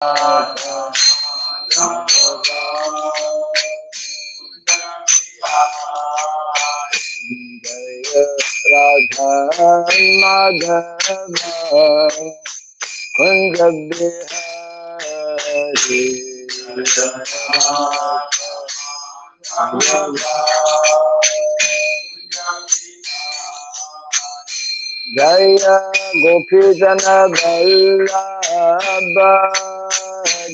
Radha Madhava Kunja Bihari Jaya Gopi Jana Vallabha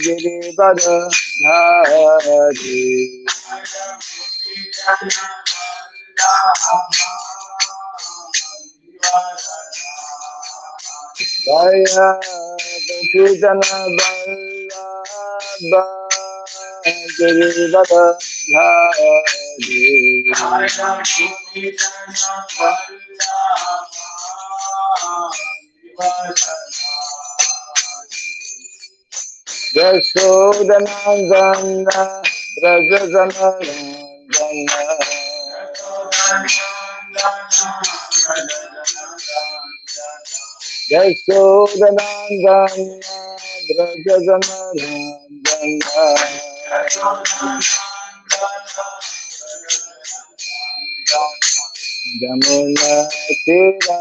Girivara Dhari Jaya Gopi Jana Vallabha Girivara Dhari Yashodanandana Brajajana Yashodanandana Brajajana Jamuna Tira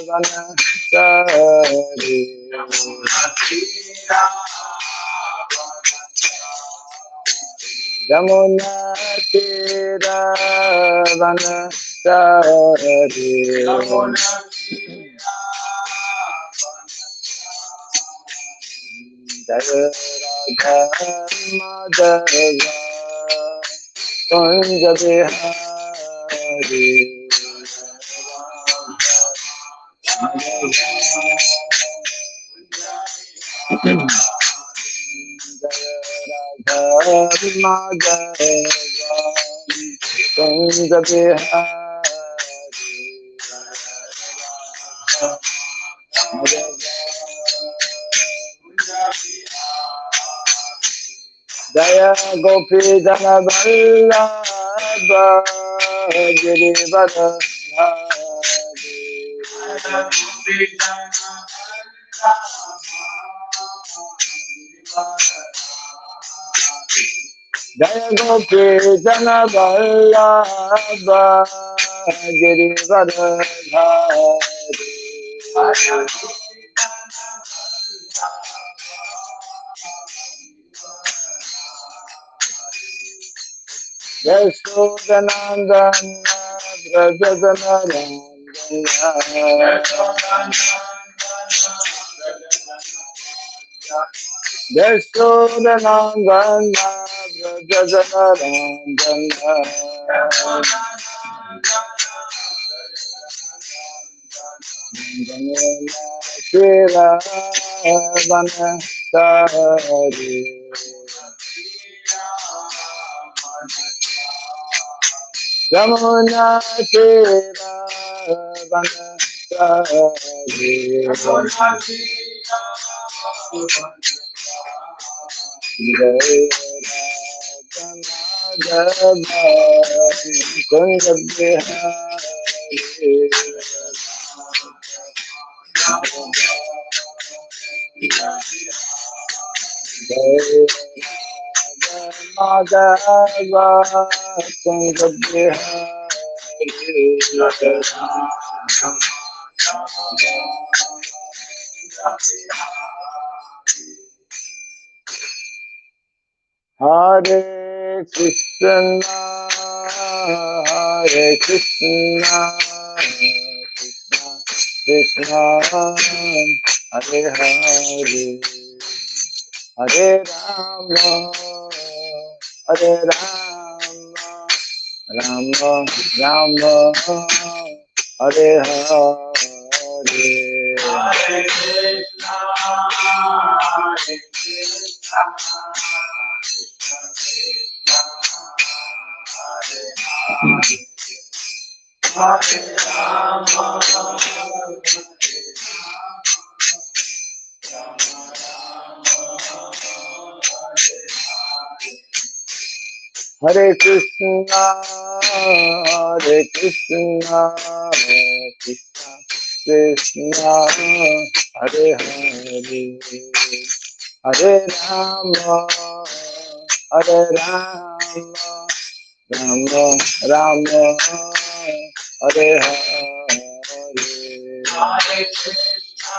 Vanasari Jamuna Tira Vanasari Jaya Radha Madhava Kunja Bihari Jaya Radha Madhava Kunja Bihari Jaya Gopi Jana Vallabha Girivara Dhari Jaya Gopi Jana Vallabha Girivara Dhari Yashodanandana Brajajana Yashodanandana Brajajana Shira Vanasari Jamuna Tira Vanasari Jaya Radha Madhava Kunja Bihari Jaya Madhava Kunja Bihari Hare Krishna Hare Krishna Krishna Hare Hare Hare Rama Hare Rama Rama Rama Hare Hare Hare Krishna Hare Krishna Hare Rama Hare Krishna Hare Krishna Krishna Krishna Hare Hare Hare Rama, Hare Rama, Rama Rama, Hare Hare. Hare Krishna,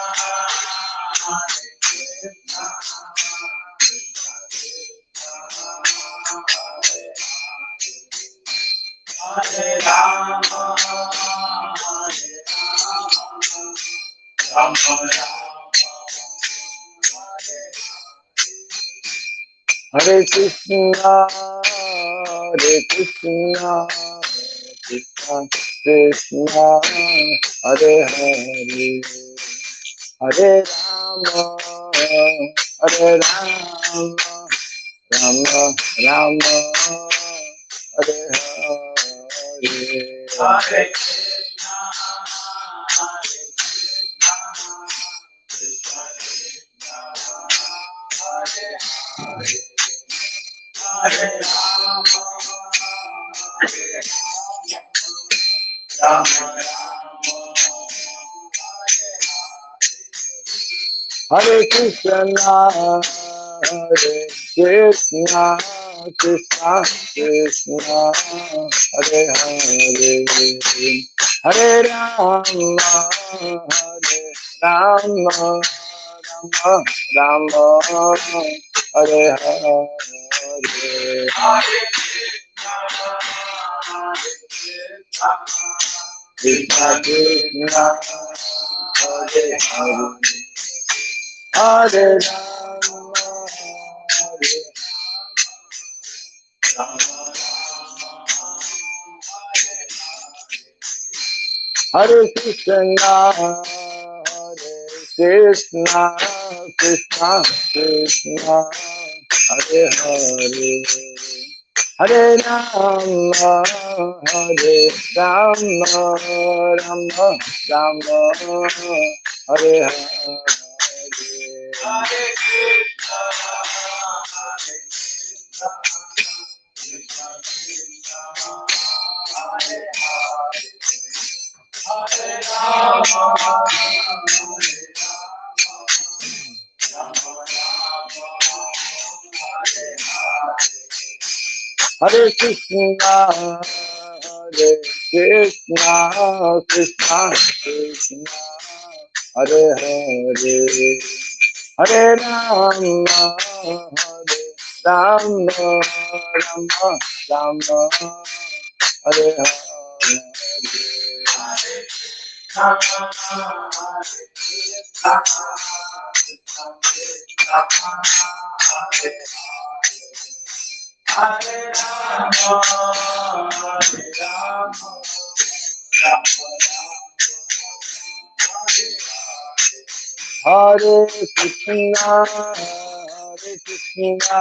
Hare Krishna, Hare Rama, Hare Rama, Rama Hare Krishna, Hare Krishna, Krishna Krishna, Hare Hare, Hare Rama, Hare Rama, Rama Rama, Hare Hare. Hare Krishna, Hare Krishna, Krishna Krishna, Hare Hare. Hare Rama, Hare Rama, Rama Rama, Hare Krishna, Hare Krishna, Krishna Krishna, Hare Hare, Hare Rama, Hare Rama, Rama Rama, Hare Hare. Hare Krishna, Krishna, Hare Hare, Hare Rama, Hare Rama, Hare Krishna, Hare Krishna, Krishna Krishna, Hare Hare, Hare Rama, Hare Rama, Rama Rama, Hare Hare. Hare Krishna, Hare Krishna, Krishna Krishna, Hare Hare, Hare Rama, Hare Rama, Rama Rama, Hare Hare. Hare Krishna, Hare Krishna, Krishna Krishna, Hare Hare, Hare Rama, Hare Rama, Rama Rama, Hare Hare. Hare Rama, Hare Rama, Hare Krishna, Hare Krishna,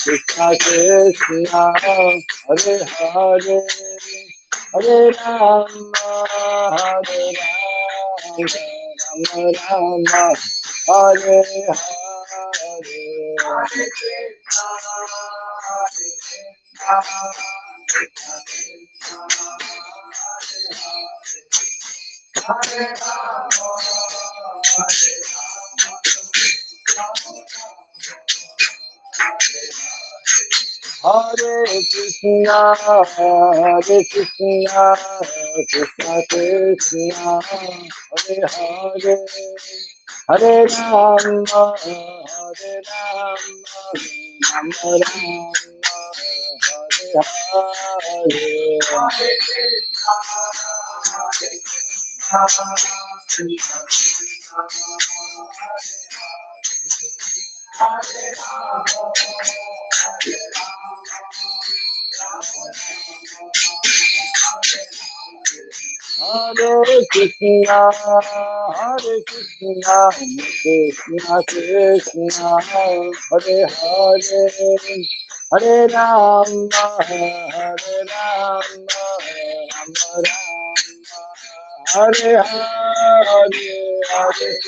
Krishna Krishna, Hare Hare, Hare Rama, Hare Rama, Rama Rama, Hare Hare. Hare Krishna, Hare Krishna, Hare Rama, Hare Hare Krishna, Hare Krishna, Krishna Krishna, Hare Hare, Hare Rama, Hare Rama, Rama Rama, Hare Hare. Hare Krishna, Hare Krishna, Krishna Krishna, Hare Rama, Hare Hare Krishna, Hare Krishna, Krishna Krishna, Hare Hare, Hare Rama, Hare Rama, Rama Rama, Hare Hare, Hare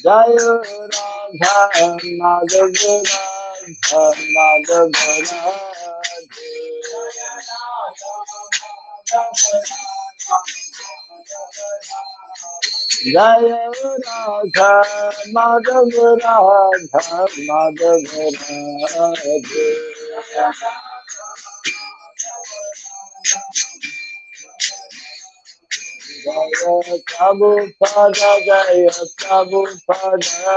Jaya Radha Jaya Radha Madhava Radha Madhava Radha. Jaya Prabhupada Jaya Prabhupada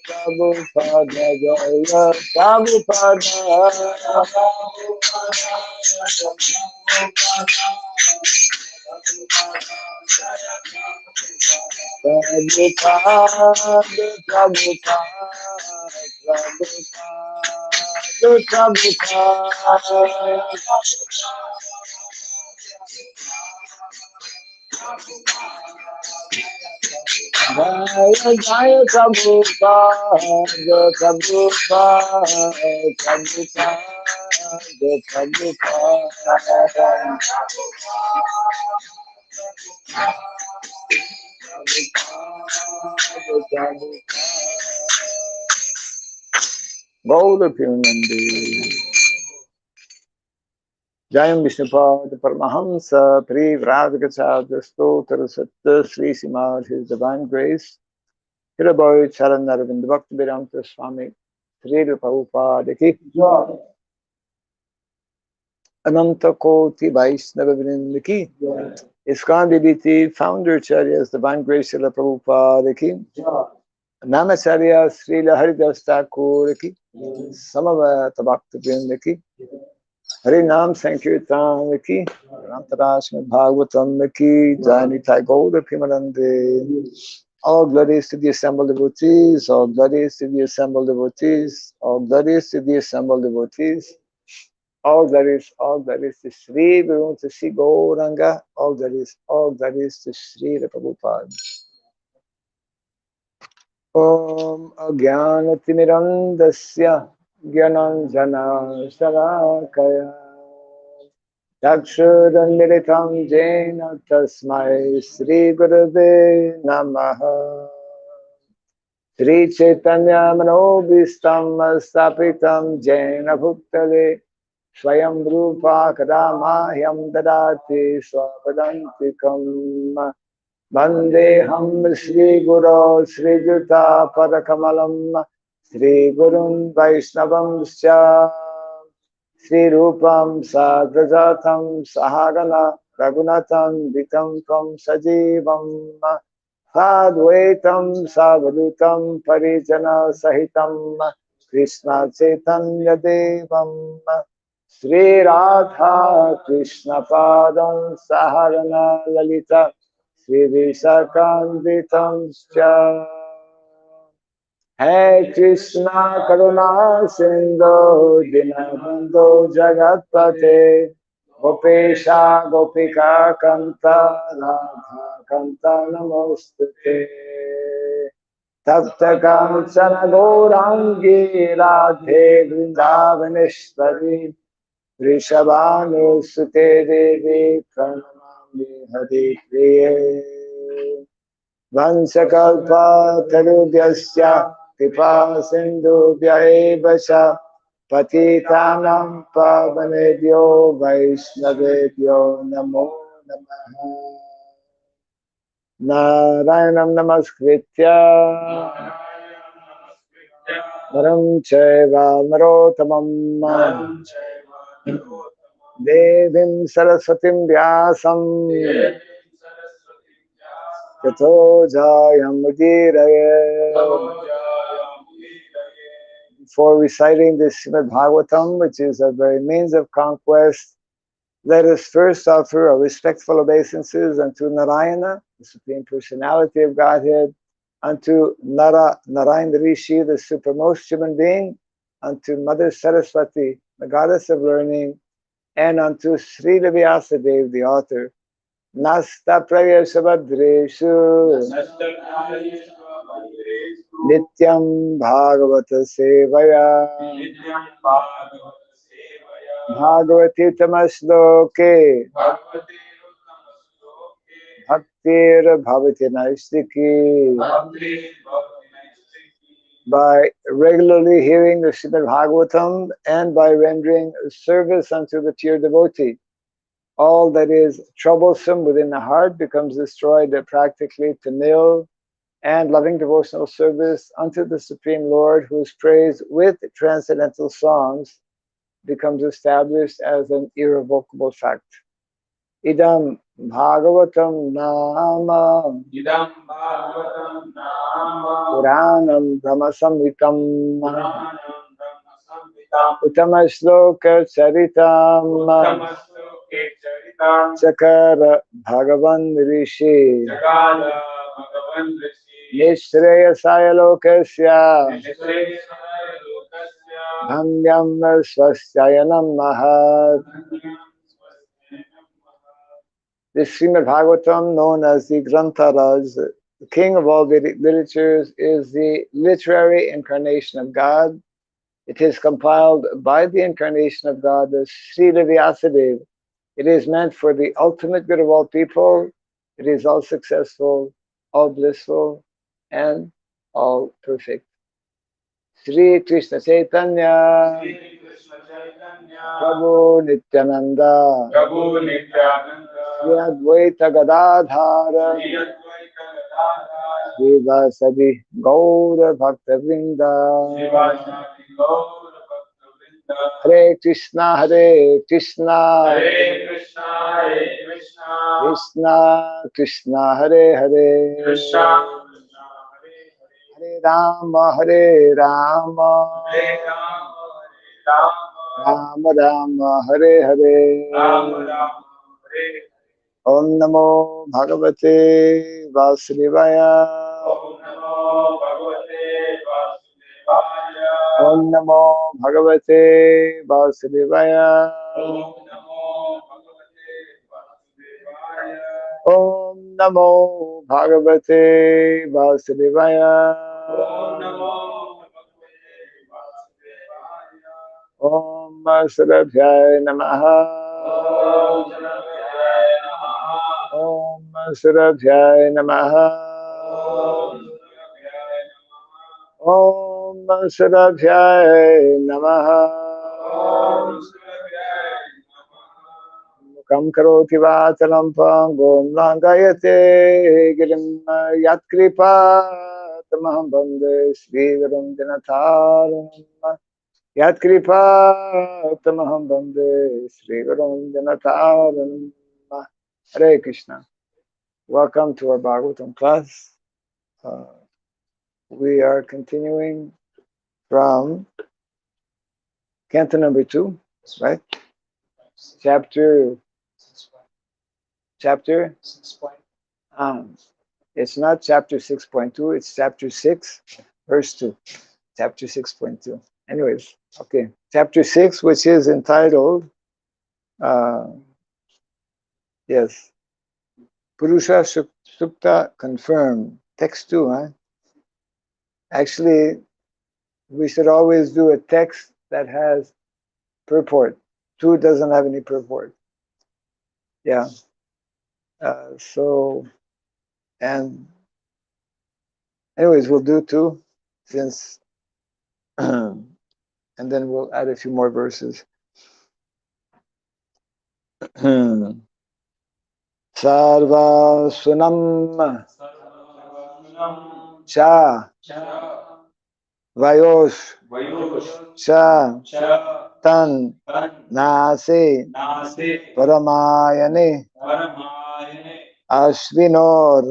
Prabhupada Jaya Jaya Prabhupada Prabhupada Gaura Piranandi Jayam Vishnupad Paramahamsa Pri Vradhakacharya Stotra Satta Sri Simad His Divine Grace Hiraboy Charanaravind Bhakti Vedanta Swami Sridham Prabhupada Ki Ananta Koti Vaishnava Vrinda Ki ISKCON DBT Founder Charya's Divine Grace Srila Prabhupada Ki Namacharya Srila Haridas Thakur Ki Samavata Bhakti Vrinda Ki Harinam Sankirtan Ki Rantara Srimad Bhagavatam Ki Janitai Gaura Pimarande. All glories to the assembled devotees, all glories to the assembled devotees, all glories to the assembled devotees, all glories to Sri Guru, to Sri Gauranga, all glories to Sri Prabhupada. Om Agyanatimirandasya Gyananjana Sarakaya Dakshurandiritam Jena Tasmai Sri Gurave Namaha Sri Chaitanya Manobhistam Stapitam Jena Bhuktale Swayam Rupa Kadamahyam Dadati Swapadantikam Vandeham Shri Guru Sri Juta Padakamalam Sri Gurun Vaishnavam Sya Sri Rupam Sagrajatam Sahagana Raghunatam Vitam Tvam Sajivam Sadvaitam Savadutam Parijana Sahitam Krishna Chaitanya Devam Sri Radha Krishna Padam Saharana Lalita Sri Visakanditam Scha Hey Krishna Karuna Sindhu Dinabandhu Jagatpate Gopesha Gopika Kanta Radha Kanta Namostute Tapta Kanchana Gaurangi Radhe Vrindavaneshwari Vrishabhanu Sute Devi Pranamami Hari Priye Vansakalpa Tarubhyasya Kripa Sindhubhya eva cha Patitanam Pavanebhyo Vaishnavebhyo Namo Namaha Narayanam Namaskritya Naram Chaiva Narotamam Devim Saraswatim Vyasam Tato Jayam Mudiraye. Before reciting this Srimad Bhagavatam, which is a very means of conquest, let us first offer our respectful obeisances unto Narayana, the Supreme Personality of Godhead, unto Narayana Rishi, the supremmost human being, unto Mother Saraswati, the goddess of learning, and unto Srila Vyasadeva, the author. Nasta Prayashabhadreshu Nityam Bhagavata Sevaya Bhagavati Tamasloke Bhaktir Bhavati Naistiki by regularly hearing the Srimad Bhagavatam and by rendering service unto the pure devotee. All that is troublesome within the heart becomes destroyed practically to nil, and loving devotional service unto the Supreme Lord, who is praised with transcendental songs, becomes established as an irrevocable fact. Idam Bhagavatam Nama Puranam Brahmasamhitam Uttama Shloka Charitam Chakara Bhagavan Rishi Nishreyasaya Lokasya Dhamyam Swasyayanam Mahat. This Srimad Bhagavatam, known as the Grantharaj, the king of all Vedic literatures, is the literary incarnation of God. It is compiled by the incarnation of God, the Srila Vyasadeva. It is meant for the ultimate good of all people. It is all successful, all blissful, and all perfect. Sri Krishna Chaitanya Prabhu Nityananda Sri Advaita Gadadhara Sri Vasadi Gaura Bhakta Vrinda Hare Krishna Krishna Krishna Hare Hare Hare Rama Rama Rama Hare Hare Om Namo Bhagavate Vasudevaya Om Namo Bhagavate Vasudevaya Om Namo Bhagavate Vasudevaya Om Sarabhyaya Namaha Om Sarabhyaya Namaha Om Sarabhyaya Namaha Mukam karoti vācalam pangom langayate girim yatkripa tamaham bande Sridham Janatharam yatkripa tamaham bande Sridham Janatharam. Hare Krishna. Welcome to our Bhagavatam class. We are continuing from canto number 2, right? Chapter. It's not chapter 6.2, it's chapter 6, verse 2. Chapter 6.2. Anyways, okay. Chapter 6, which is entitled, yes, Purusukta confirmed. Text 2, huh? Actually, we should always do a text that has purport. 2 doesn't have any purport. Yeah. So, and anyways, we'll do 2 since, and then we'll add a few more verses. Sarva sunam cha vayos cha tan nase paramayane ashvinor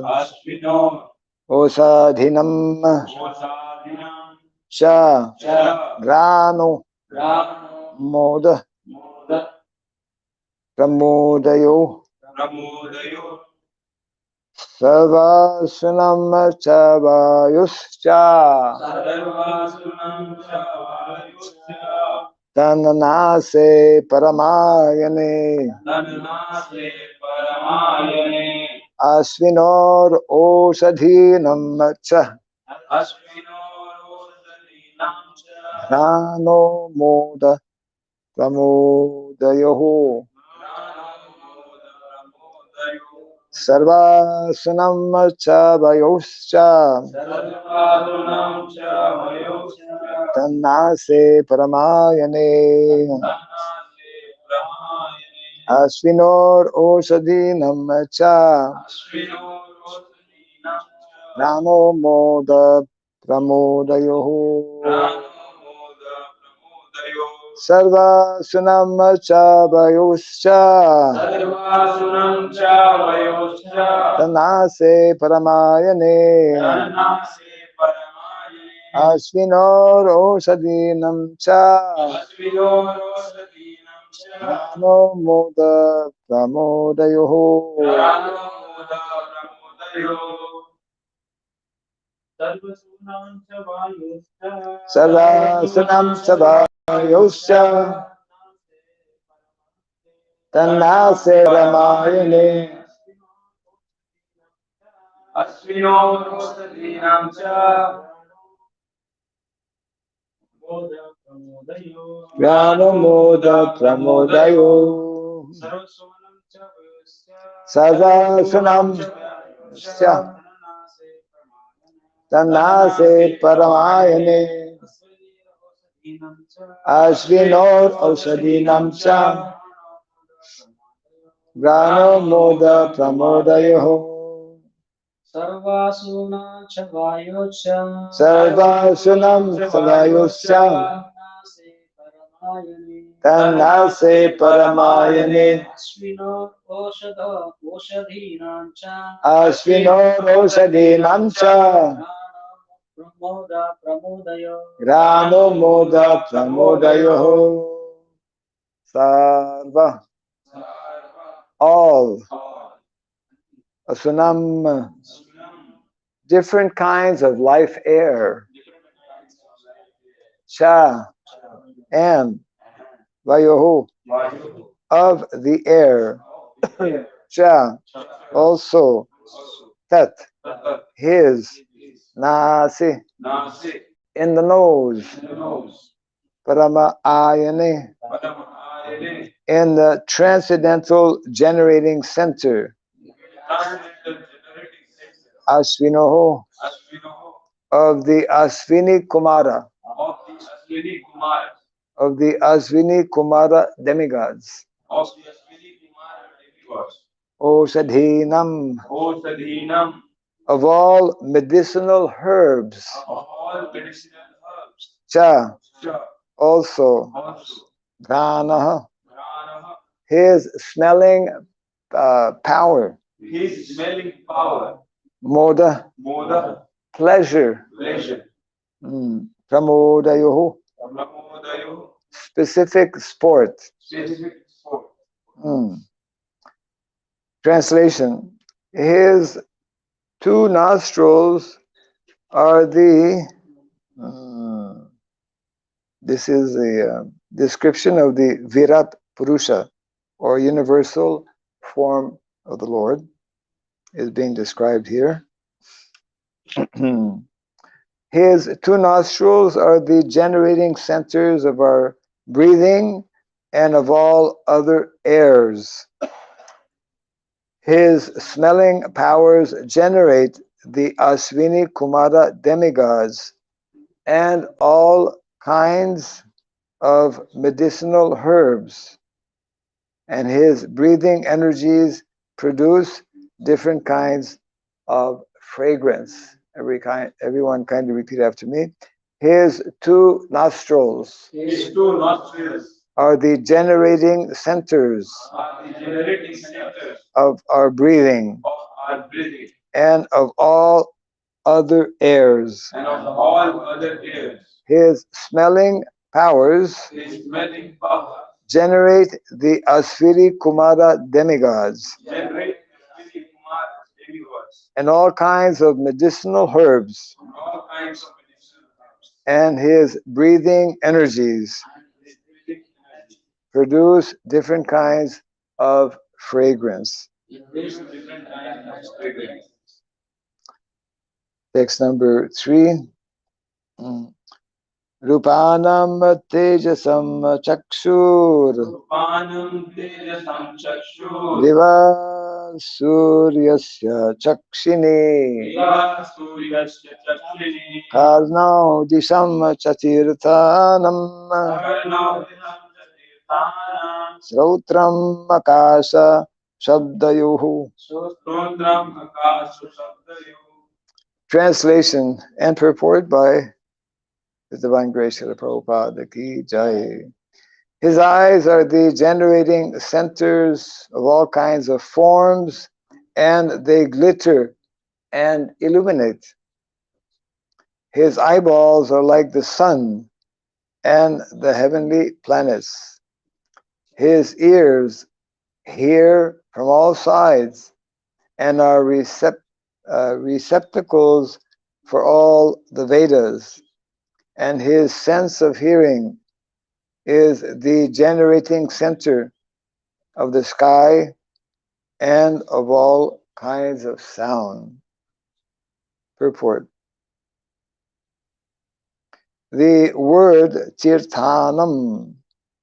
osadhinam cha grano moda pramodayo sarvasunam cha vayuscha tananase paramayane ashvinor osadhinam cha grano moda pramodayo Sarvasunam cha vayoscha Tannase Paramayane Asvinor Osadinam cha Nano Moda Pramodayoho Sarva Sunam Chavayoscha Tanase Paramayane Asvinor Osadinam cha Nano Moda Pramodayoho Sarva Sunam Chavayoscha Tanase Paramayane Jnana Moda Pramodayo Sarva Sunam Sya Tanase Paramayane Asvinor Osadinam Cha Jnana Moda Pramodayo Sarvasunam Chavayoscha Sarvasunam Savayosya Tanase Paramayane Asvinor Oshadinam Cha Asvinor Osadinam Cha Pramodayo Grano Moda Pramodayo Sarva all Asunam different kinds of life air Cha and Vayohu of the air Cha also Tat his Nasi in the nose Parama Ayane in the transcendental generating center Asvinoho of the Asvini Kumara of the Asvini Kumara demigods Osadhinam of all medicinal herbs Cha also Pranaha his smelling power Moda pleasure Pramodayohu specific sport Translation his two nostrils are the this is a description of the Virat Purusha or universal form of the Lord is being described here. His two nostrils are the generating centers of our breathing and of all other airs. His smelling powers generate the Asvini Kumara demigods and all kinds of medicinal herbs. And his breathing energies produce different kinds of fragrance. Everyone kind of repeat after me. His two nostrils are the generating centers of our breathing and of all other airs. His smelling powers generate the Asviri Kumara demigods and all kinds of medicinal herbs, and his breathing energies produce different kinds of fragrance. Text number 3. Rupanam tejasam chakshur Diva Suryasya Chakshini Priya Suryasya Chakshini Karnau Disham Chatirthanam Karnau Diham Chatirthanam Srautram Akasha Shabdayuhu. Sutram Akasha Shabdayo. Translation and purport by His Divine Grace Srila Prabhupada Ki Jai. His eyes are the generating centers of all kinds of forms, and they glitter and illuminate. His eyeballs are like the sun and the heavenly planets. His ears hear from all sides and are receptacles for all the Vedas. And his sense of hearing is the generating center of the sky and of all kinds of sound. Purport. The word Tirthanam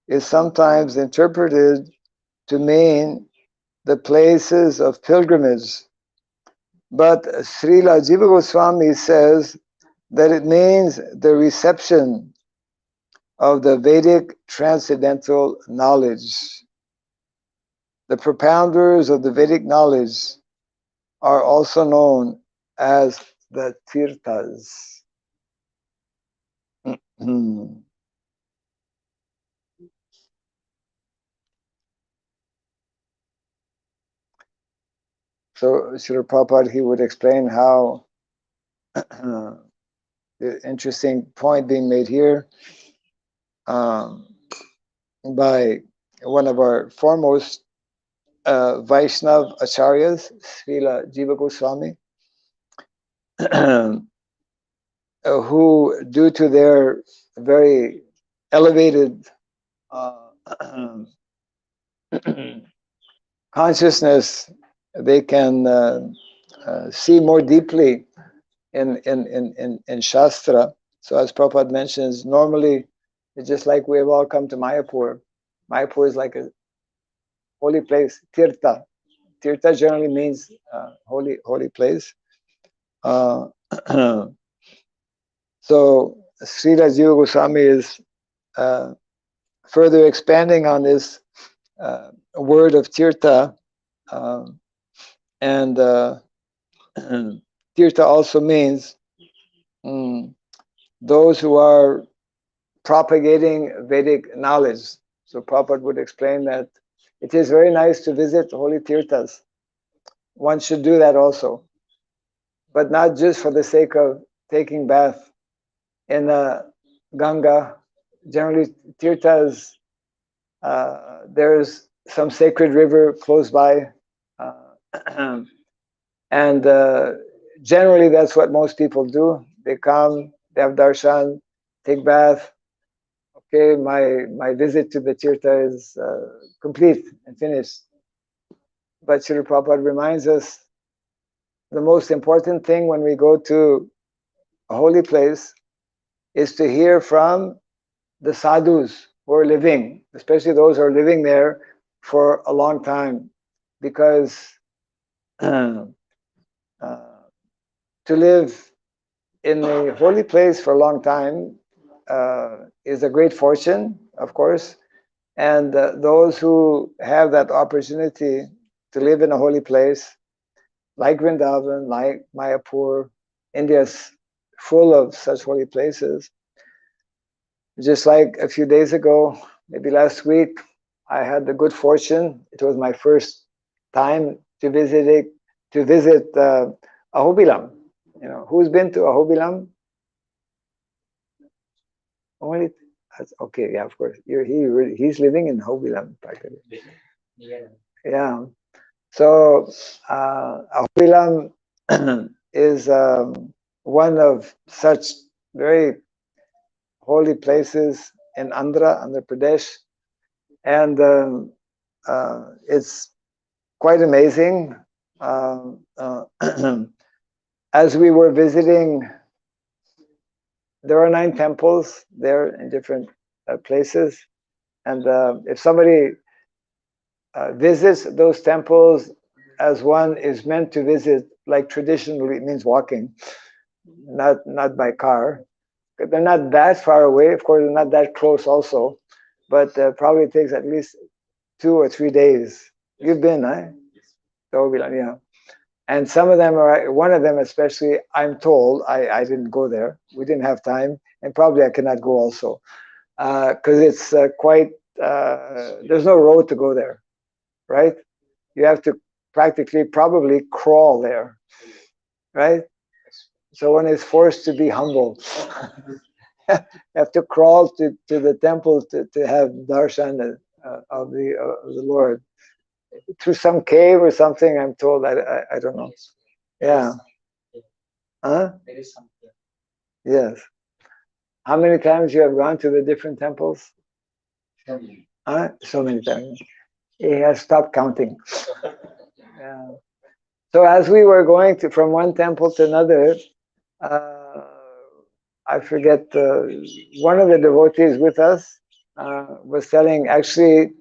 is sometimes interpreted to mean the places of pilgrimage, but Srila Jiva Goswami says that it means the reception of the Vedic transcendental knowledge. The propounders of the Vedic knowledge are also known as the Tirthas. So Srila Prabhupada, he would explain how the interesting point being made here by one of our foremost Vaishnav Acharyas, Srila Jiva Goswami, who, due to their very elevated consciousness, they can see more deeply in Shastra. So as Prabhupada mentions, normally it's just like we've all come to Mayapur. Mayapur is like a holy place, Tirtha. Tirtha generally means holy place. So Srila Jiva Goswami is further expanding on this word of Tirtha, and Tirtha also means those who are propagating Vedic knowledge. So Prabhupada would explain that it is very nice to visit holy Tirthas. One should do that also, but not just for the sake of taking bath in Ganga. Generally, Tirthas, there's some sacred river close by, and generally that's what most people do. They come, they have darshan, take bath. Okay, my visit to the Tirtha is complete and finished. But Srila Prabhupada reminds us the most important thing when we go to a holy place is to hear from the sadhus who are living, especially those who are living there for a long time, because to live in a holy place for a long time is a great fortune, of course, and those who have that opportunity to live in a holy place, like Vrindavan, like Mayapur, India's full of such holy places. Just like a few days ago, maybe last week, I had the good fortune. It was my first time to visit Ahobilam. You know, who's been to Ahobilam? Only okay, yeah, of course. He's living in Ahobilam, practically. Yeah. So Ahobilam is one of such very holy places in Andhra Pradesh, and it's quite amazing. As we were visiting, there are 9 temples there in different places, and if somebody visits those temples as one is meant to visit, like traditionally it means walking, not by car. They're not that far away, of course, they're not that close also, but probably takes at least 2 or 3 days. You've been, huh? Yeah. And some of them are, one of them especially, I'm told, I didn't go there. We didn't have time, and probably I cannot go also. Because it's quite, there's no road to go there, right? You have to practically probably crawl there, right? So one is forced to be humble. You have to crawl to the temple to have darshan of the Lord. Through some cave or something, I'm told. I don't know. Yeah. Huh? Yes. How many times you have gone to the different temples? Huh? So many times. He has stopped counting. Yeah. So as we were going from one temple to another, I forget, one of the devotees with us was telling, actually,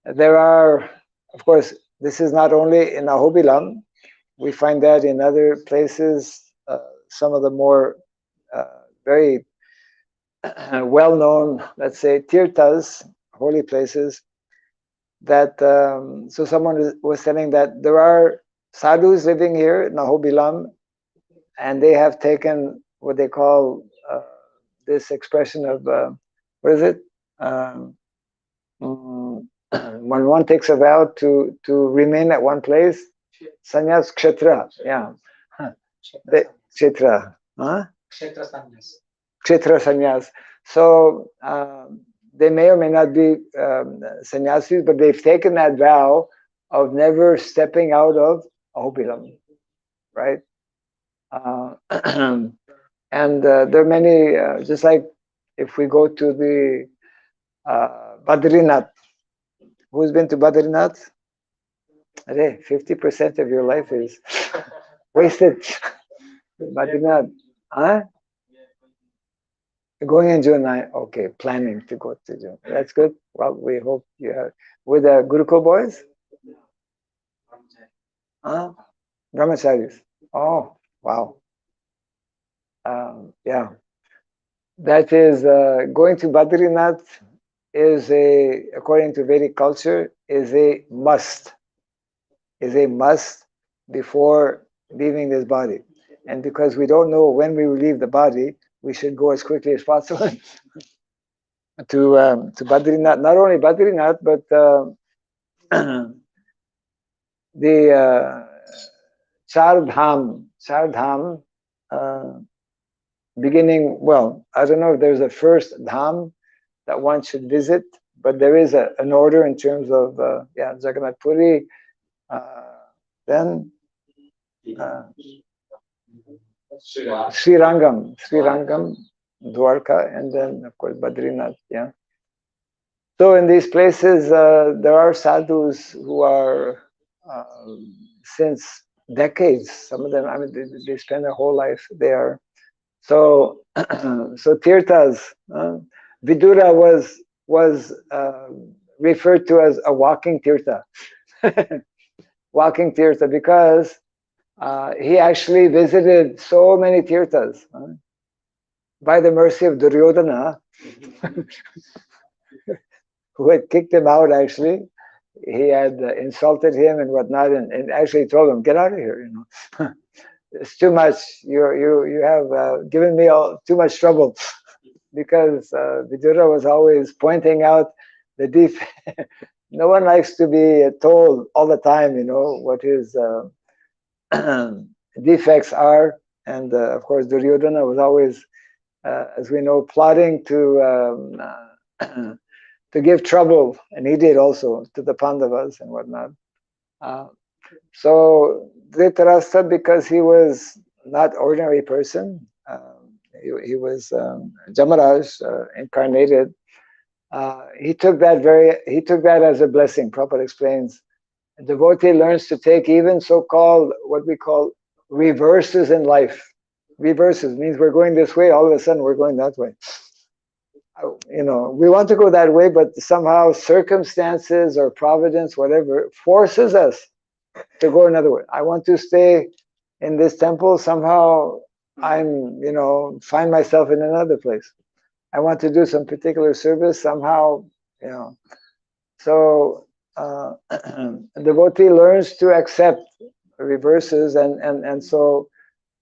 there are, of course, this is not only in Ahobilam, we find that in other places, some of the more very well-known, let's say, tirthas, holy places, that, so someone was telling that there are sadhus living here in Ahobilam, and they have taken what they call this expression of, what is it? When one takes a vow to remain at one place, sannyas kshetra, yeah. Kshetra, huh? Kshetra sannyas. So they may or may not be sannyasis, but they've taken that vow of never stepping out of Ahobilam, right? And there are many, just like if we go to the Badrinath. Who's been to Badrinath? 50% of your life is wasted. Badrinath. Huh? Going in June 9. Okay, planning to go to June. That's good. Well, we hope you have. With the Gurukul boys? Huh? Brahmacharis. Oh, wow. Yeah. That is, going to Badrinath is a, according to Vedic culture, is a must. Is a must before leaving this body. And because we don't know when we will leave the body, we should go as quickly as possible to Badrinath. Not only Badrinath, but the Char Dham, beginning, well, I don't know if there's a first Dham that one should visit, but there is an order in terms of, Jagannath Puri, then Srirangam, Dwarka, and then of course Badrinath. Yeah. So in these places, there are sadhus who are since decades. Some of them, I mean, they spend their whole life there. So, so tirthas. Vidura was referred to as a walking tirtha. Walking tirtha, because he actually visited so many tirthas. By the mercy of Duryodhana, who had kicked him out, actually. He had insulted him and whatnot, and actually told him, "Get out of here, you know. It's too much. You have given me too much trouble." Because Vidura was always pointing out the defect. No one likes to be told all the time, you know, what his defects are. And of course, Duryodhana was always, as we know, plotting to give trouble, and he did also to the Pandavas and whatnot. So Dhritarashtra, because he was not ordinary person, he was Jamaraj incarnated. He took that as a blessing. Prabhupada explains, a devotee learns to take even so-called, what we call reverses in life. Reverses means we're going this way, all of a sudden we're going that way. You know, we want to go that way, but somehow circumstances or providence, whatever, forces us to go another way. I want to stay in this temple. Somehow I'm, find myself in another place. I want to do some particular service. Somehow, So a devotee learns to accept reverses, and so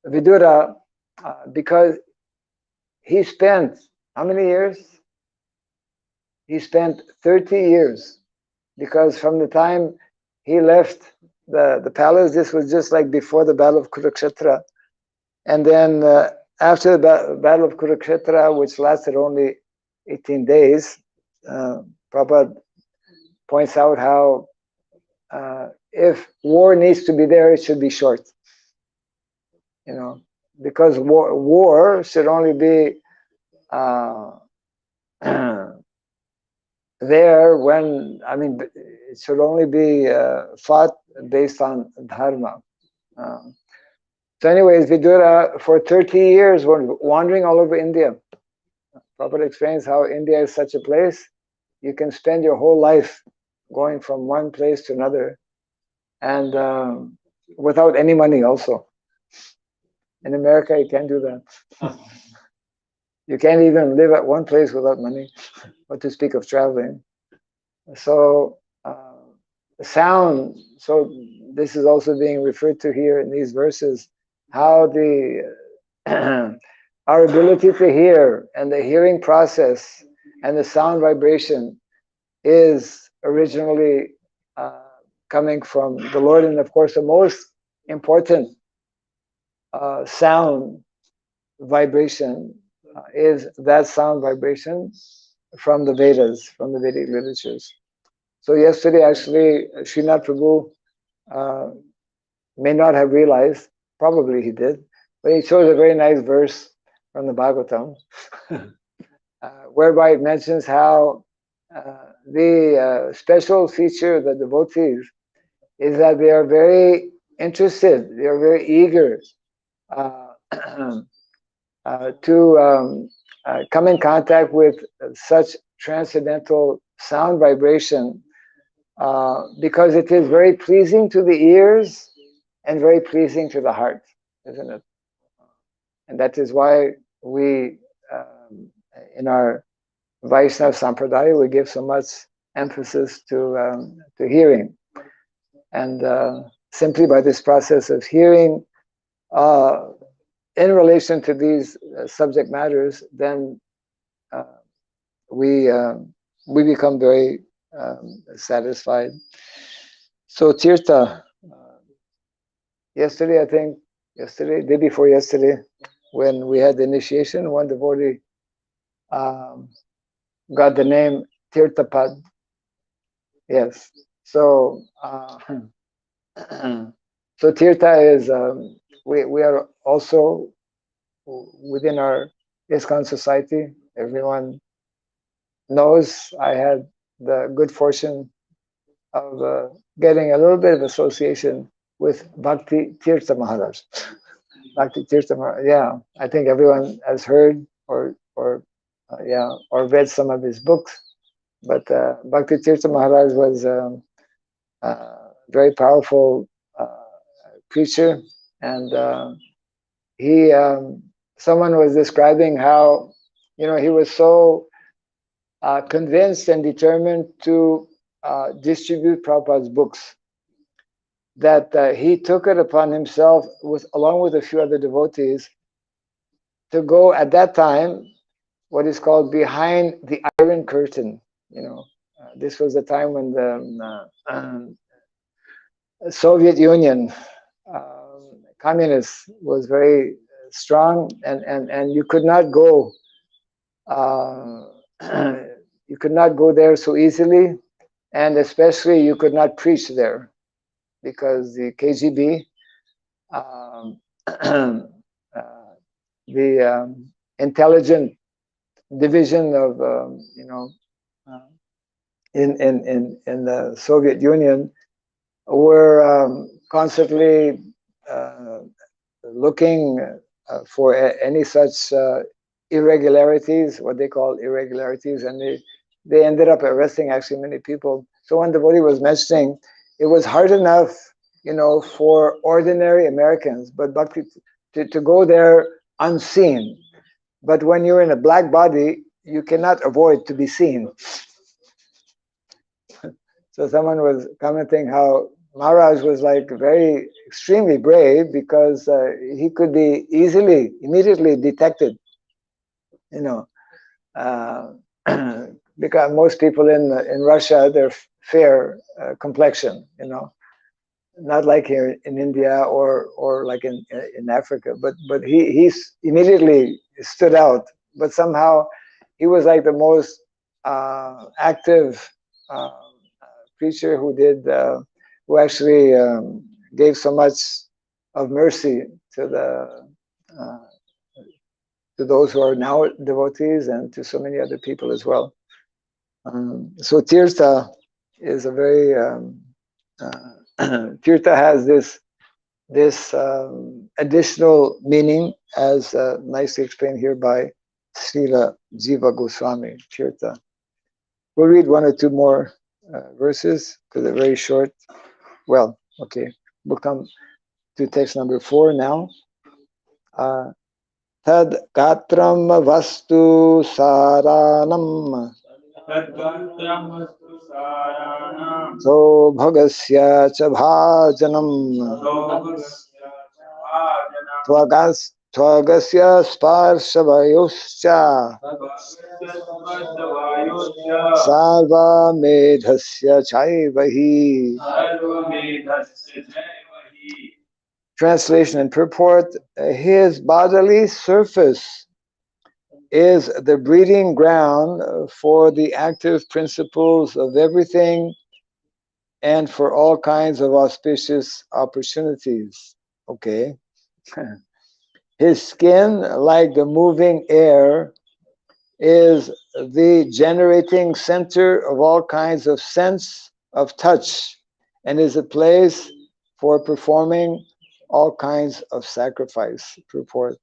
Vidura, because he spent how many years? He spent 30 years, because from the time he left the palace, this was just like before the battle of Kurukshetra, and then after the battle of Kurukshetra, which lasted only 18 days, Prabhupada points out how if war needs to be there, it should be short. Because war should only be there when, it should only be fought based on dharma. So anyways, Vidura, for 30 years, were wandering all over India. Prabhupada explains how India is such a place. You can spend your whole life going from one place to another, and without any money also. In America, you can't do that. You can't even live at one place without money, what to speak of traveling. So sound, so this is also being referred to here in these verses, how the our ability to hear and the hearing process and the sound vibration is originally coming from the Lord. And of course, the most important sound vibration is that sound vibration from the Vedas, from the Vedic literatures. So yesterday, actually, Srinath Prabhu may not have realized, probably he did, but he chose a very nice verse from the Bhagavatam, whereby it mentions how the special feature of the devotees is that they are very interested, they are very eager to come in contact with such transcendental sound vibration, because it is very pleasing to the ears and very pleasing to the heart, isn't it? And that is why we, in our Vaishnava Sampradaya, we give so much emphasis to hearing. And simply by this process of hearing, in relation to these subject matters, then we become very satisfied. So Tirtha, yesterday, day before yesterday, when we had the initiation, one devotee got the name Tirthapad. Yes. So so Tirtha is, we are also within our ISKCON society. Everyone knows I had the good fortune of getting a little bit of association with Bhakti Tirtha Maharaj. Bhakti Tirtha Maharaj, yeah. I think everyone has heard or read some of his books. But Bhakti Tirtha Maharaj was a very powerful preacher, and he, someone was describing how, he was so convinced and determined to distribute Prabhupada's books, that he took it upon himself, along with a few other devotees, to go at that time what is called behind the Iron Curtain. This was the time when the Soviet Union, communists, was very strong, and you could not go. You could not go there so easily, and especially you could not preach there, because the KGB, the intelligent division of in the Soviet Union, were constantly looking for any such irregularities, what they call irregularities, and they ended up arresting actually many people. So one devotee was mentioning, it was hard enough you know, for ordinary Americans, but bhakti to go there unseen. But when you're in a black body, you cannot avoid to be seen. So someone was commenting how Maharaj was like very extremely brave because he could be immediately detected, you know, uh, because most people in Russia, they're fair complexion, you know, not like here in India or like in Africa, but he's immediately stood out. But somehow he was like the most active preacher who actually gave so much of mercy to uh, to those who are now devotees and to so many other people as well. So Tirtha is a very Tirtha has this additional meaning, as nicely explained here by Srila Jiva Goswami. Tirtha. We'll read one or two more verses because they're very short. Well, okay, we'll come to text number 4 now. Tad gatram vastu saranam तद्गात्रमस्तु साराणां so bhagasya cha bhajanam लोभस्य च भाजनं tvagasya sparshavayoscha भगस्य स्पर्शवायोश्च sarva medhasya chaivahi. सर्वमेधस्य जयमहि. Translation and purport: his bodily surface is the breeding ground for the active principles of everything and for all kinds of auspicious opportunities. Okay. His skin, like the moving air, is the generating center of all kinds of sense of touch and is a place for performing all kinds of sacrifice. Purport: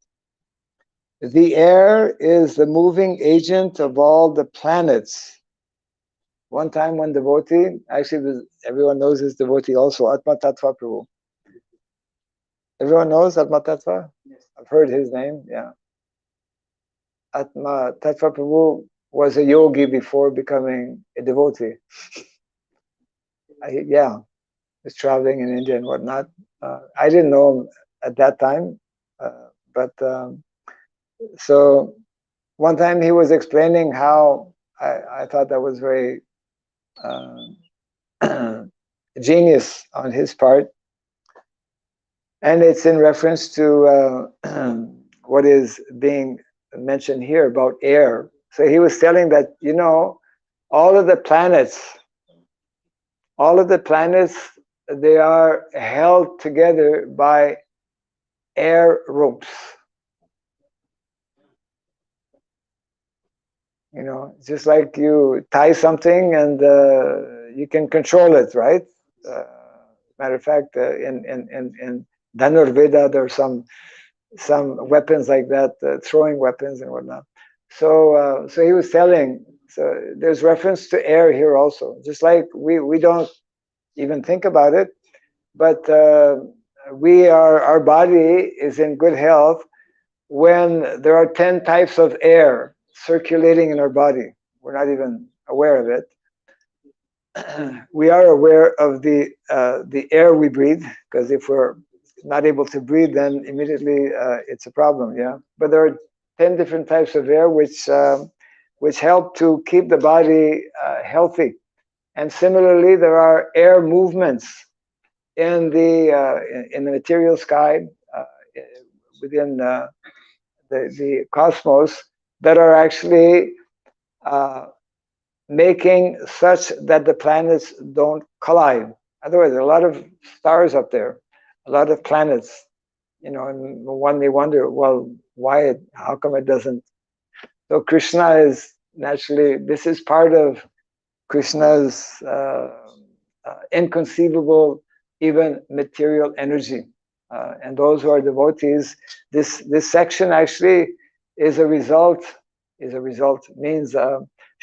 the air is the moving agent of all the planets. One time, one devotee, actually, everyone knows this devotee also, Atma Tattva Prabhu. Everyone knows Atma Tattva? Yes. I've heard his name, yeah. Atma Tattva Prabhu was a yogi before becoming a devotee. Yeah, was traveling in India and whatnot. I didn't know him at that time, but so one time he was explaining how I thought that was very genius on his part, and it's in reference to what is being mentioned here about air. So he was telling that, you know, all of the planets, they are held together by air ropes. You know, just like you tie something and you can control it, right? Matter of fact, in Dhanurveda, there are some weapons like that, throwing weapons and whatnot. So so he was telling. So there's reference to air here also, just like we don't even think about it, but our body is in good health when there are 10 types of air circulating in our body. We're not even aware of it. We are aware of the air we breathe, because if we're not able to breathe, then immediately it's a problem. Yeah, but there are 10 different types of air which help to keep the body healthy. And similarly, there are air movements in the material sky within the cosmos that are actually making such that the planets don't collide. Otherwise, there are a lot of stars up there, a lot of planets, you know, and one may wonder, well, why? How come it doesn't? So Krishna is naturally, this is part of Krishna's inconceivable, even material energy. And those who are devotees, this section actually is a result, means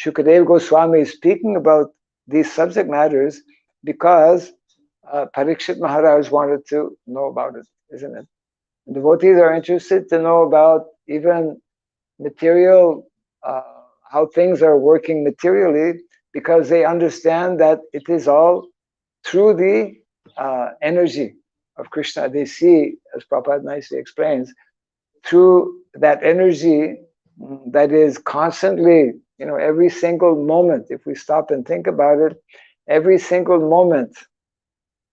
Shukadeva Goswami is speaking about these subject matters because Parikshit Maharaj wanted to know about it, isn't it? And devotees are interested to know about even material, how things are working materially, because they understand that it is all through the energy of Krishna. They see, as Prabhupada nicely explains, through that energy that is constantly, every single moment, if we stop and think about it, every single moment,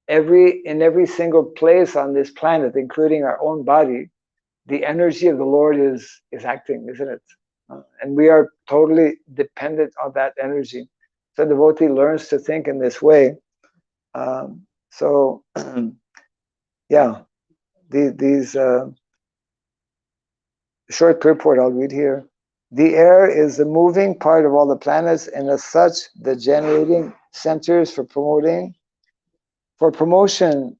in every single place on this planet, including our own body, the energy of the Lord is acting, isn't it? And we are totally dependent on that energy. So the devotee learns to think in this way. So, yeah, these short purport I'll read here. The air is the moving part of all the planets, and as such, the generating centers for promotion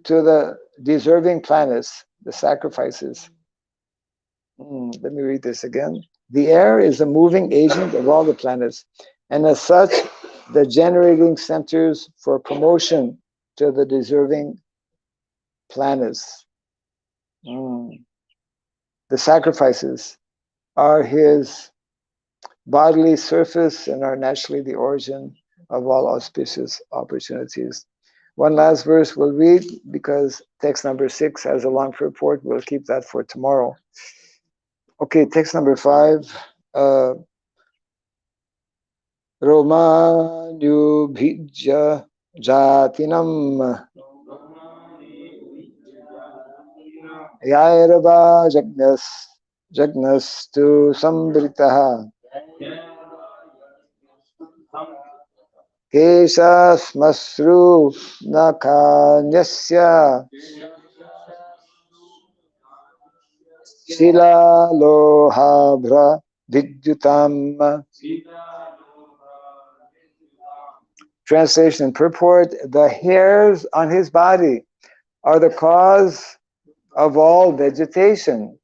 to the deserving planets, the sacrifices. Let me read this again. The air is the moving agent of all the planets, and as such, the generating centers for promotion to the deserving planets. The sacrifices are his bodily surface and are naturally the origin of all auspicious opportunities. One last verse we'll read, because text number 6 has a long purport. We'll keep that for tomorrow. Okay, text number 5. Romanyubhijya jatinam yairava jagnastu sambritaha kesasmasru nakanyasya shilalohabhra vidyutam. Translation and purport: the hairs on his body are the cause of all vegetation.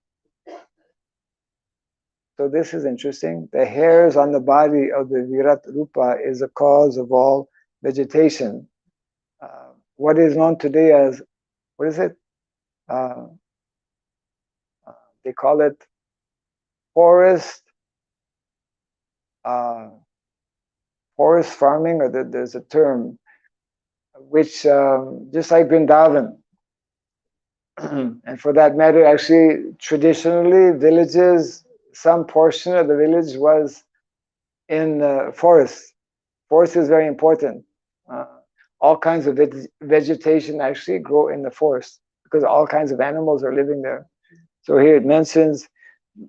So this is interesting. The hairs on the body of the Virat Rupa is the cause of all vegetation. What is known today as, what is it? They call it forest farming, or there's a term, which just like Vrindavan, and for that matter, actually, traditionally, villages, some portion of the village was in forest. Forest is very important. All kinds of vegetation actually grow in the forest, because all kinds of animals are living there. So here it mentions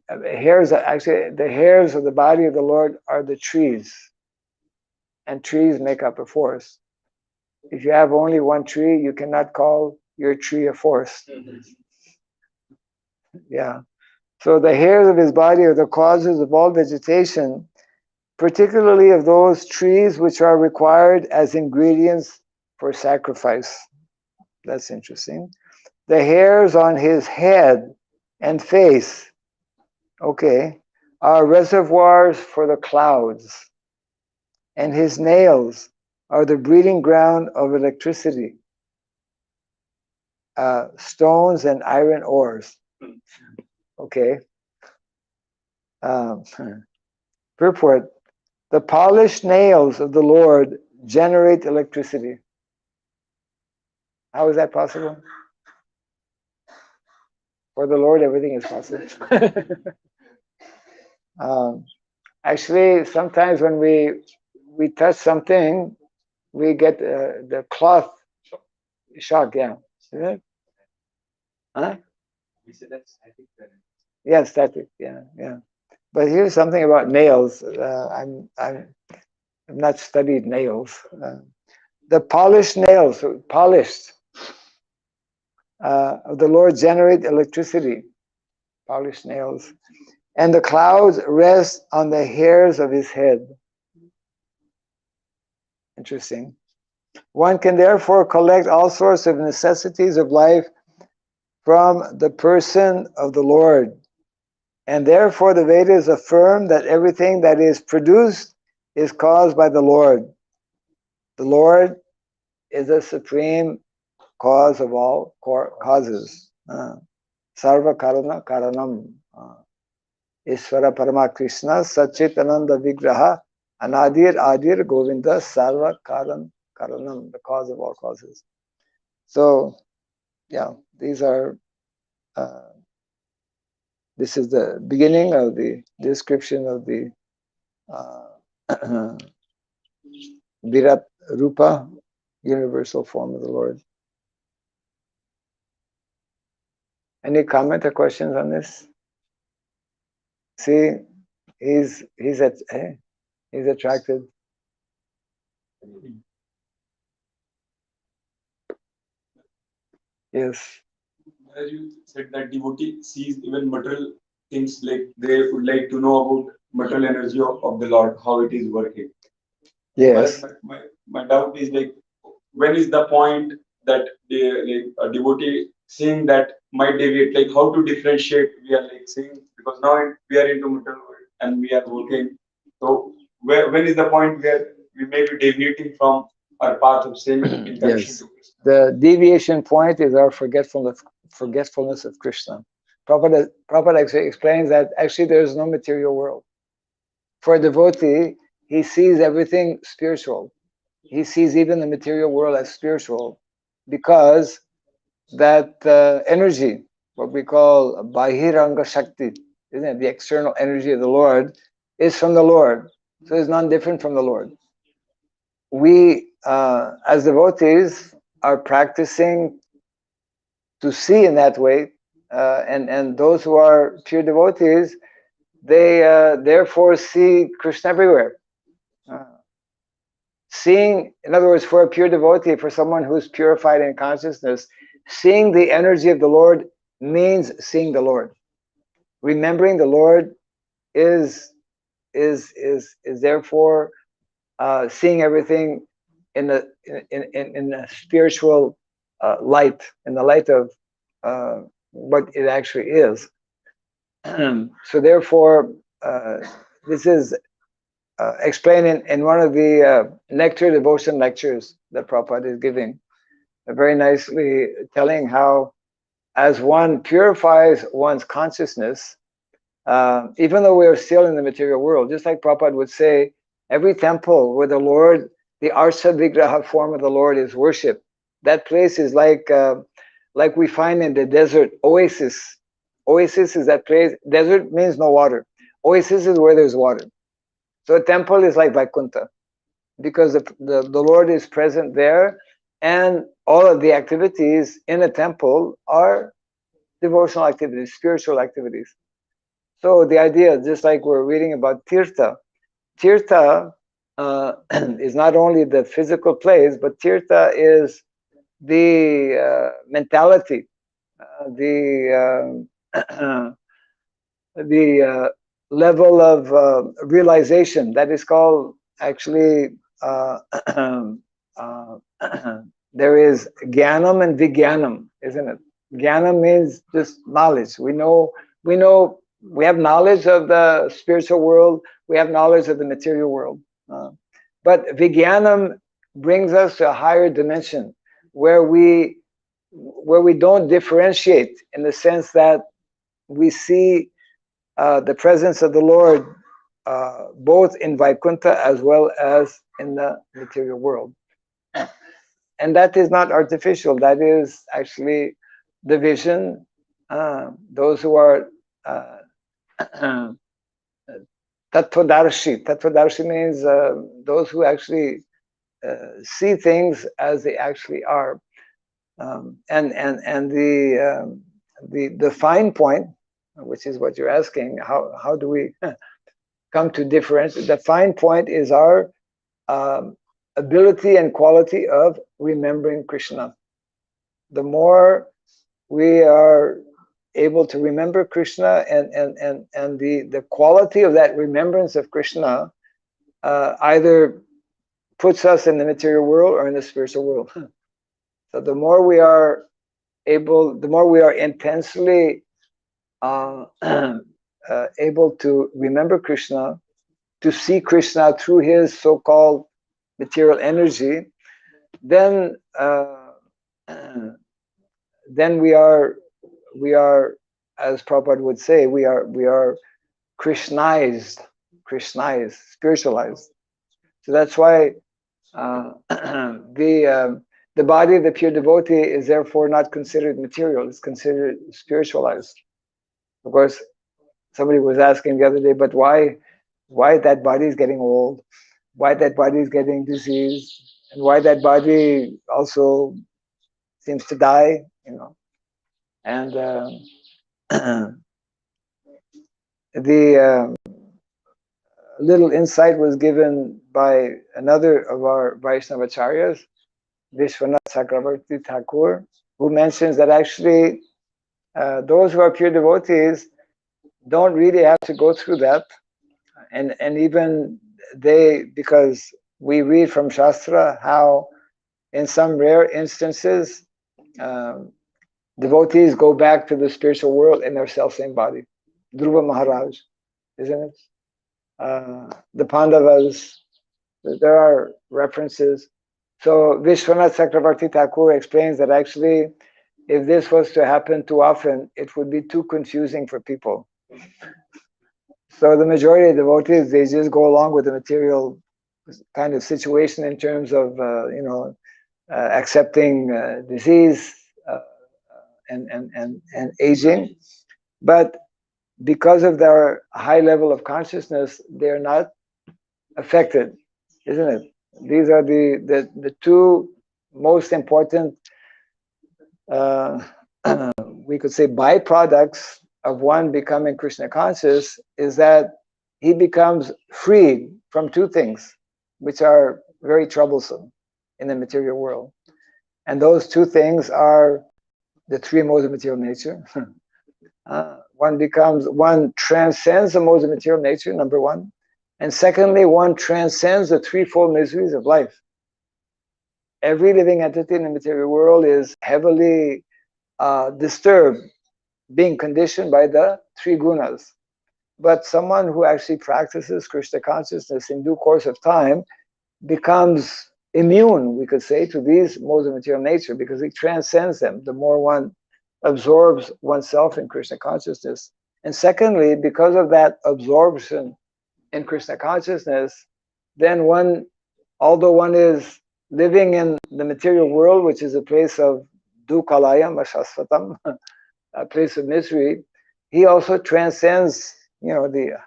the hairs of the body of the Lord are the trees, and trees make up a forest. If you have only one tree, you cannot call your tree a forest. Yeah. So the hairs of his body are the causes of all vegetation, particularly of those trees which are required as ingredients for sacrifice. That's interesting. The hairs on his head and face, are reservoirs for the clouds, and his nails are the breeding ground of electricity, stones and iron ores. Purport: the polished nails of the Lord generate electricity. How is that possible? For the Lord, everything is possible. Actually, sometimes when we touch something, we get the cloth shock. Yeah, isn't it? Huh? We said that's static. Yeah, static. Yeah. But here's something about nails. I've not studied nails. The polished nails, of the Lord generate electricity. Polished nails, and the clouds rest on the hairs of his head. Interesting. One can therefore collect all sorts of necessities of life from the person of the Lord. And therefore the Vedas affirm that everything that is produced is caused by the Lord. The Lord is the supreme cause of all causes. Sarva Karana Karanam. Ishvara Parama Krishna Sachitananda Vigraha Anadir Adir Govinda Sarva Karanam, the cause of all causes. So, yeah, these are. This is the beginning of the description of the Virat Rupa, universal form of the Lord. Any comment or questions on this? See, he's attracted. Yes. As you said that devotee sees even material things, like they would like to know about material energy of the Lord, how it is working. Yes. My doubt is like, when is the point that a devotee seeing that might deviate, like how to differentiate? We are like seeing, because now we are into material world and we are working. So when is the point where we may be deviating from our path of sin in connection Yes. to Krishna? The deviation point is our forgetfulness of Krishna. Prabhupada actually explains that actually there is no material world. For a devotee, he sees everything spiritual. He sees even the material world as spiritual, because that energy, what we call Bahiranga Shakti, isn't it? The external energy of the Lord is from the Lord. So it's not different from the Lord. We, as devotees, are practicing to see in that way, and those who are pure devotees, they therefore see Krishna everywhere. Seeing, in other words, for a pure devotee, for someone who's purified in consciousness, seeing the energy of the Lord means seeing the Lord. Remembering the Lord is therefore seeing everything in a spiritual light, in the light of what it actually is. So therefore, this is explained in one of the Nectar Devotion lectures that Prabhupada is giving, very nicely telling how, as one purifies one's consciousness, even though we are still in the material world, just like Prabhupada would say, every temple where the Lord, the Arsa Vigraha form of the Lord is worshipped, that place is like we find in the desert, oasis. Oasis is that place. Desert means no water. Oasis is where there's water. So a temple is like Vaikuntha, because the Lord is present there, and all of the activities in a temple are devotional activities, spiritual activities. So the idea, just like we're reading about Tirtha, Tirtha is not only the physical place, but Tirtha is the mentality, the level of realization that is called actually there is Jnanam and Vijnanam, isn't it? Jnana means just knowledge. We have knowledge of the spiritual world, we have knowledge of the material world. But Vijnanam brings us to a higher dimension where we don't differentiate, in the sense that we see the presence of the Lord both in Vaikuntha as well as in the material world. And that is not artificial, that is actually the vision. Those who are Tattvadarshi. Tattvadarshi means those who actually see things as they actually are. And the fine point, which is what you're asking, how do we come to differentiate? The fine point is our ability and quality of remembering Krishna. The more we are able to remember Krishna, and the quality of that remembrance of Krishna either puts us in the material world or in the spiritual world. So the more we are intensely able to remember Krishna, to see Krishna through his so-called material energy, then then we are, as Prabhupada would say, we are Krishnized, spiritualized. So that's why the body of the pure devotee is therefore not considered material; it's considered spiritualized. Of course, somebody was asking the other day, but why that body is getting old, why that body is getting diseased, and why that body also seems to die, And the little insight was given by another of our Vaishnavacharyas, Vishwanath Chakravarti Thakur, who mentions that actually those who are pure devotees don't really have to go through that. And even they, because we read from Shastra how in some rare instances devotees go back to the spiritual world in their self-same body. Dhruva Maharaj, isn't it? The Pandavas, there are references. So Vishwanath Chakravarti Thakur explains that actually if this was to happen too often, it would be too confusing for people. So the majority of devotees, they just go along with the material kind of situation in terms of, accepting disease and aging. But because of their high level of consciousness, they're not affected, isn't it? These are the two most important, we could say, byproducts of one becoming Krishna conscious, is that he becomes freed from two things which are very troublesome in the material world. And those two things are the three modes of material nature. One transcends the modes of material nature, number one. And secondly, one transcends the threefold miseries of life. Every living entity in the material world is heavily disturbed, being conditioned by the three gunas. But someone who actually practices Krishna consciousness in due course of time becomes immune, we could say, to these modes of material nature, because he transcends them the more one absorbs oneself in Krishna consciousness. And secondly, because of that absorption in Krishna consciousness, then one, although one is living in the material world, which is a place of dukhalayam ashasvatam, a place of misery, he also transcends, the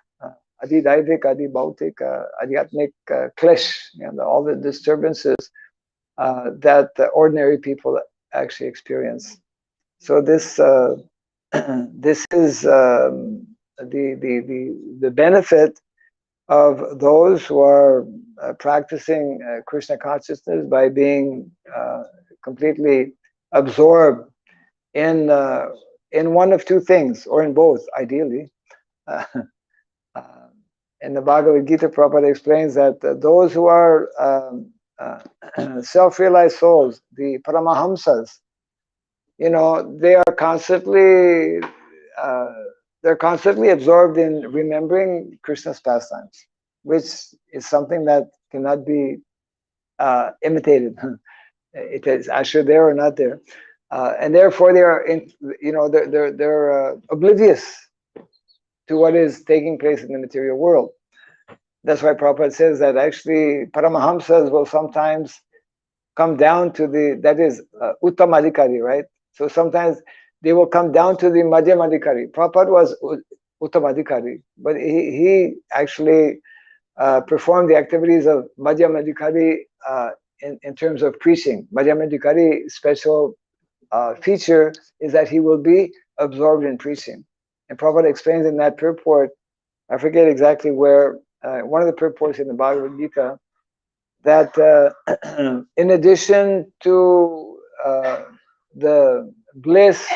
adidaivic, adibhautik, adhyatmic klesh, all the disturbances that ordinary people actually experience. So this this is the benefit of those who are practicing Krishna consciousness by being completely absorbed in one of two things, or in both, ideally. In the Bhagavad Gita, Prabhupada explains that those who are self-realized souls, the Paramahamsas, they are constantly they're constantly absorbed in remembering Krishna's pastimes, which is something that cannot be imitated. It is actually there or not there, and therefore they are they're oblivious to what is taking place in the material world. That's why Prabhupada says that actually Paramahamsas will sometimes come down to that is Uttamadikari, right? So sometimes they will come down to the Madhyamadikari. Prabhupada was Uttamadikari, but he actually performed the activities of Madhyamadikari in terms of preaching. Madhyamadikari's special feature is that he will be absorbed in preaching. And Prabhupada explains in that purport, I forget exactly where, one of the purports in the Bhagavad Gita, that in addition to the bliss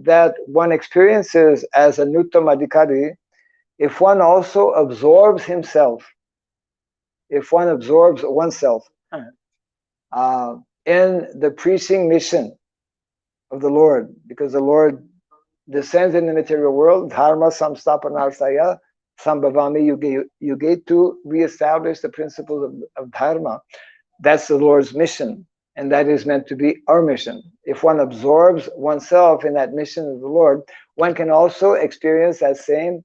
that one experiences as a Nuttamadikari, if one also absorbs himself, if one absorbs oneself in the preaching mission of the Lord, because the Lord descends in the material world, dharma samstapanarthaya sambhavami yuge, to reestablish the principles of dharma. That's the Lord's mission, and that is meant to be our mission. If one absorbs oneself in that mission of the Lord, one can also experience that same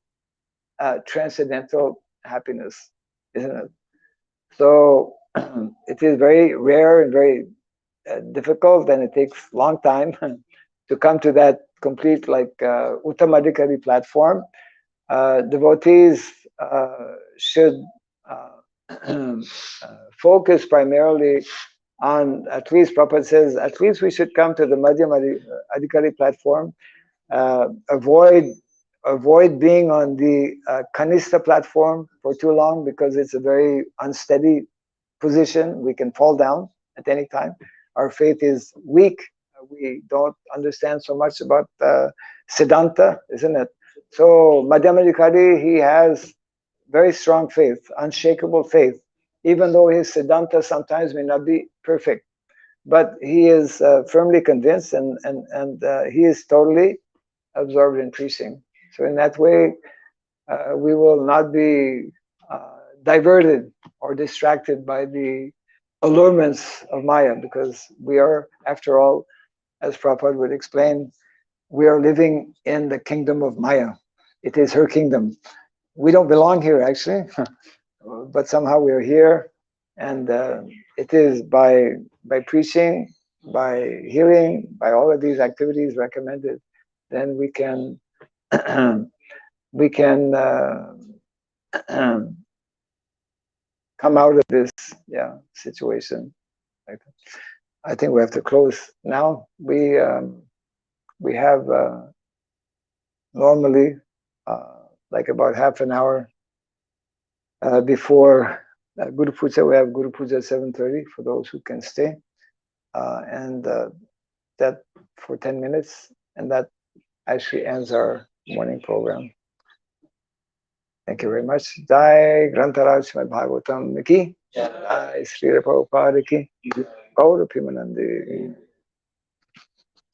transcendental happiness, isn't it? So it is very rare and very difficult, and it takes a long time to come to that complete, like, Uttamadikari platform. Devotees should focus primarily on, at least Prabhupada says, at least we should come to the Madhyam Adhikari platform. Avoid being on the Kanista platform for too long, because it's a very unsteady position. We can fall down at any time. Our faith is weak. We don't understand so much about Siddhanta, isn't it? So Madhyamadikari, he has very strong faith, unshakable faith, even though his Siddhanta sometimes may not be perfect. But he is firmly convinced, and he is totally absorbed in preaching. So in that way, we will not be diverted or distracted by the allurements of Maya, because we are, after all, as Prabhupada would explain, we are living in the kingdom of Maya. It is her kingdom. We don't belong here, actually, but somehow we are here, and it is by preaching, by healing, by all of these activities recommended, then we can we can come out of this situation. I think we have to close now. We have normally like about half an hour before Guru Puja. We have Guru Puja at 7:30 for those who can stay, and that for 10 minutes, and that actually ends our morning program. Thank you very much. Jai Grantaraj Srimad Bhagavatam ki. Jai Sri Prabhupada ki. Gaura Pimanandi.